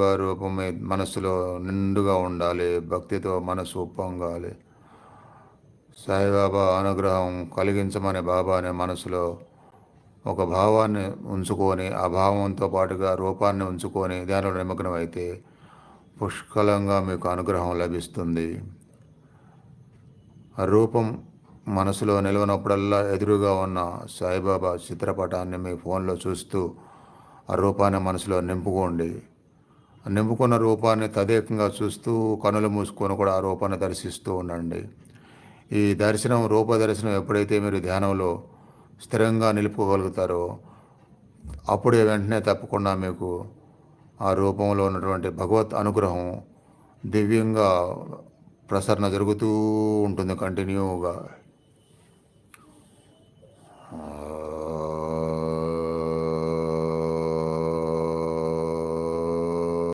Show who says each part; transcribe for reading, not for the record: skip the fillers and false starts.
Speaker 1: రూపం మీ మనస్సులో నిండుగా ఉండాలి. భక్తితో మనసు ఉప్పొంగాలి. సాయిబాబా అనుగ్రహం కలిగించమని బాబాని మనసులో ఒక భావాన్ని ఉంచుకొని, ఆ భావంతో పాటుగా రూపాన్ని ఉంచుకొని ధ్యానంలో నిమగ్నమైతే పుష్కలంగా మీకు అనుగ్రహం లభిస్తుంది. ఆ రూపం మనసులో నిలవనప్పుడల్లా ఎదురుగా ఉన్న సాయిబాబా చిత్రపటాన్ని మీ ఫోన్లో చూస్తూ ఆ రూపాన్ని మనసులో నింపుకోండి. నింపుకున్న రూపాన్ని తదేకంగా చూస్తూ కనులు మూసుకొని కూడా ఆ రూపాన్ని దర్శిస్తూ ఉండండి. ఈ దర్శనం, రూప దర్శనం ఎప్పుడైతే మీరు ధ్యానంలో స్థిరంగా నిలుపుకోగలుగుతారో అప్పుడే వెంటనే తప్పకుండా మీకు ఆ రూపంలో ఉన్నటువంటి భగవత్ అనుగ్రహం దివ్యంగా ప్రసరణ జరుగుతూ ఉంటుంది కంటిన్యూగా.